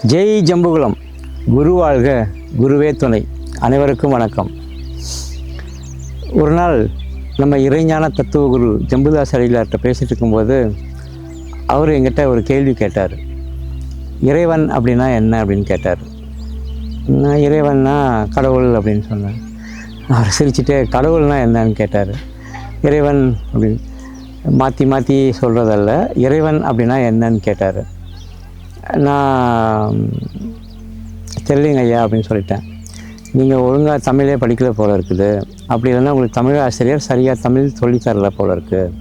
ஜெய் ஜம்புகுலம். குரு வாழ்க, குருவே துணை. அனைவருக்கும் வணக்கம். ஒரு நாள் நம்ம இறைஞான தத்துவ குரு ஜம்புதாஸ் அடிகளார்கிட்ட பேசிகிட்டு இருக்கும்போது அவர் எங்கிட்ட ஒரு கேள்வி கேட்டார். இறைவன் அப்படின்னா என்ன அப்படின்னு கேட்டார். நான் இறைவன்னா கடவுள் அப்படின்னு சொன்னேன். அவர் சிரிச்சுட்டே கடவுள்னால் என்னன்னு கேட்டார். இறைவன் அப்படின்னு மாற்றி மாற்றி சொல்கிறதல்ல, இறைவன் அப்படின்னா என்னன்னு கேட்டார். நான் தெரியலைங்க ஐயா அப்படின்னு சொல்லிட்டேன். நீங்கள் ஒழுங்காக தமிழே படிக்கல போல இருக்குது, அப்படி இல்லைன்னா உங்களுக்கு தமிழ் ஆசிரியர் சரியாக தமிழ் சொல்லித்தரல போல இருக்குது.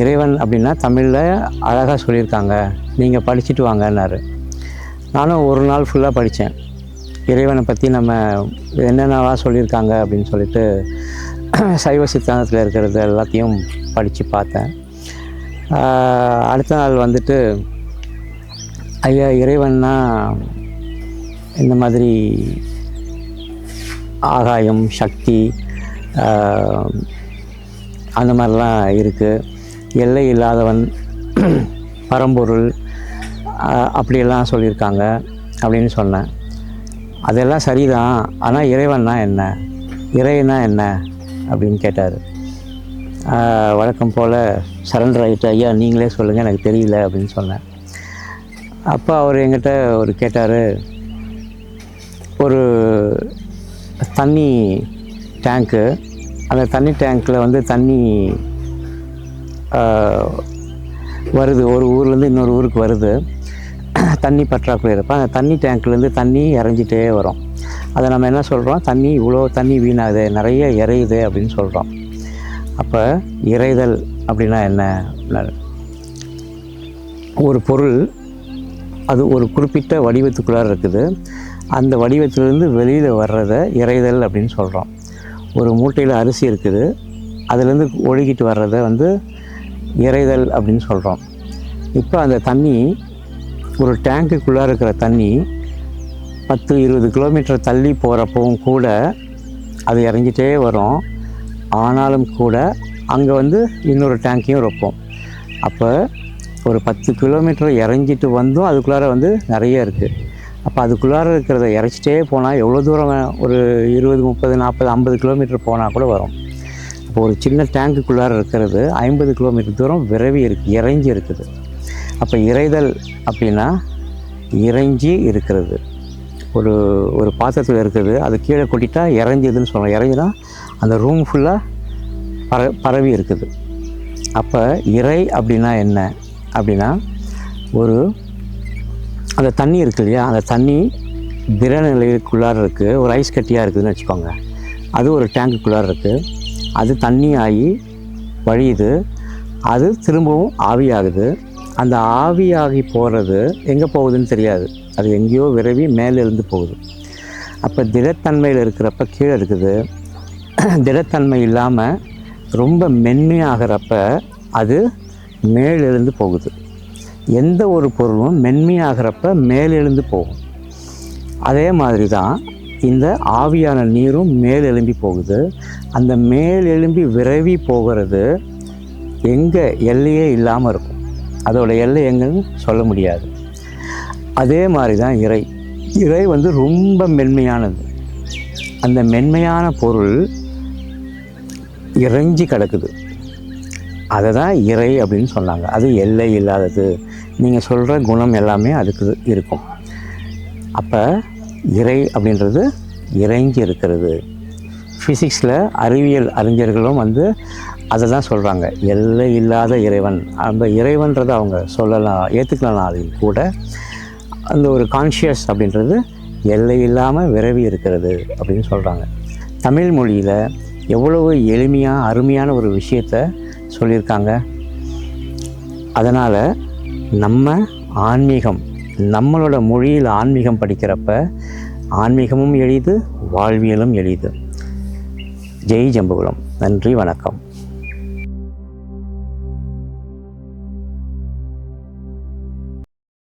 இறைவன் அப்படின்னா தமிழில் அழகாக சொல்லியிருக்காங்க, நீங்கள் படிச்சுட்டு வாங்கன்னாரு. நானும் ஒரு நாள் ஃபுல்லாக படித்தேன். இறைவனை பற்றி நம்ம என்னென்னலாம் சொல்லியிருக்காங்க அப்படின்னு சொல்லிட்டு சைவ சித்தாந்தத்தில் இருக்கிறது எல்லாத்தையும் படித்து பார்த்தேன். அடுத்த நாள் வந்துட்டு ஐயா இறைவன்னா இந்த மாதிரி ஆகாயம், சக்தி, அந்த மாதிரிலாம் இருக்குது, எல்லை இல்லாதவன், பரம்பொருள், அப்படியெல்லாம் சொல்லியிருக்காங்க அப்படின்னு சொன்னேன். அதெல்லாம் சரிதான், ஆனால் இறைவன்னா என்ன, இறைனா என்ன அப்படின்னு கேட்டார். வழக்கம் போல் சரண்டர் ஆகிட்டு, ஐயா நீங்களே சொல்லுங்கள் எனக்கு தெரியல அப்படின்னு சொன்னேன். அப்போ அவர் என்கிட்ட ஒரு கேட்டார். ஒரு தண்ணி டேங்க்கு, அந்த தண்ணி டேங்க்கில் வந்து தண்ணி வருது, ஒரு ஊர்லேருந்து இன்னொரு ஊருக்கு வருது, தண்ணி பற்றாக்குறை இருப்போம். அந்த தண்ணி டேங்க்லேருந்து தண்ணி இறஞ்சிட்டே வரும். அதை நம்ம என்ன சொல்கிறோம், தண்ணி இவ்வளோ தண்ணி வீணாகுது, நிறைய இறையுது அப்படின்னு சொல்கிறோம். அப்போ இறைதல் அப்படின்னா என்ன? ஒரு பொருள் அது ஒரு குறிப்பிட்ட வடிவத்துக்குள்ளார இருக்குது, அந்த வடிவத்திலேருந்து வெளியில் வர்றதை இறைதல் அப்படின்னு சொல்கிறோம். ஒரு மூட்டையில் அரிசி இருக்குது, அதுலேருந்து ஒழுகிட்டு வர்றதை வந்து இறைதல் அப்படின்னு சொல்கிறோம். இப்போ அந்த தண்ணி, ஒரு டேங்க்குக்குள்ளார இருக்கிற தண்ணி 10-20 கிலோமீட்டர் தள்ளி போகிறப்பவும் கூட அது இறங்கிட்டே வரும். ஆனாலும் கூட அங்கே வந்து இன்னொரு டேங்க்கையும் வைப்போம். அப்போ ஒரு 10 கிலோமீட்டர் இறங்கிட்டு வந்தும் அதுக்குள்ளார வந்து நிறைய இருக்குது. அப்போ அதுக்குள்ளார இருக்கிறத இறைச்சிட்டே போனால் எவ்வளோ தூரம், ஒரு 20, 30, 40, 50 கிலோமீட்டர் போனால் கூட வரும். அப்போ ஒரு சின்ன டேங்க்குள்ளார இருக்கிறது 50 கிலோமீட்டர் தூரம் விரவி இருக்குது, இறைஞ்சி இருக்குது. அப்போ இறைதல் அப்படின்னா இறைஞ்சி இருக்கிறது. ஒரு ஒரு பாத்திரத்தில் இருக்குது, அது கீழே கொட்டிட்டா இறைஞ்சிதுன்னு சொல்லுவோம். இறைஞ்சினா அந்த ரூம் ஃபுல்லாக பரவி இருக்குது. அப்போ இறை அப்படின்னா என்ன அப்படின்னா, ஒரு அந்த தண்ணி இருக்குது இல்லையா, அந்த தண்ணி திரநிலைக்குள்ளார இருக்குது, ஒரு ஐஸ் கட்டியாக இருக்குதுன்னு வச்சுக்கோங்க. அது ஒரு டேங்குக்குள்ளார இருக்குது, அது தண்ணி ஆகி வழியுது, அது திரும்பவும் ஆவியாகுது. அந்த ஆவியாகி போகிறது எங்கே போகுதுன்னு தெரியாது, அது எங்கேயோ விரவி மேலே இருந்து போகுது. அப்போ திடத்தன்மையில் இருக்கிறப்ப கீழே இருக்குது, திடத்தன்மை இல்லாமல் ரொம்ப மென்மையாகிறப்ப அது மேலெழுந்து போகுது. எந்த ஒரு பொருளும் மென்மையாகிறப்ப மேலெழுந்து போகும். அதே மாதிரி தான் இந்த ஆவியான நீரும் மேலெழும்பி போகுது. அந்த மேலெழும்பி விரவி போகிறது எங்கே எல்லையே இல்லாமல் இருக்கும், அதோட எல்லை எங்கன்னு சொல்ல முடியாது. அதே மாதிரி தான் இறை. இறை வந்து ரொம்ப மென்மையானது. அந்த மென்மையான பொருள் இறைஞ்சி கிடக்குது, அதை தான் இறை அப்படின்னு சொன்னாங்க. அது எல்லை இல்லாதது. நீங்கள் சொல்கிற குணம் எல்லாமே அதுக்கு இருக்கும். அப்போ இறை அப்படின்றது இறைஞ்சி இருக்கிறது. ஃபிசிக்ஸில் அறிவியல் அறிஞர்களும் வந்து அதை தான் சொல்கிறாங்க, எல்லை இல்லாத இறைவன். அந்த இறைவன்றதை அவங்க சொல்லலாம், ஏற்றுக்கலாம். அது கூட அந்த ஒரு கான்ஷியஸ் அப்படின்றது எல்லை இல்லாமல் விரவி இருக்கிறது அப்படின்னு சொல்கிறாங்க. தமிழ் மொழியில் எவ்வளவு எளிமையாக அருமையான ஒரு விஷயத்தை சொல்லியிருக்காங்க. அதனால் நம்ம ஆன்மீகம், நம்மளோட மொழியில் ஆன்மீகம் படிக்கிறப்ப ஆன்மீகமும் எளிது, வாழ்வியலும் எளிது. ஜெய் ஜம்புகுலம். நன்றி, வணக்கம்.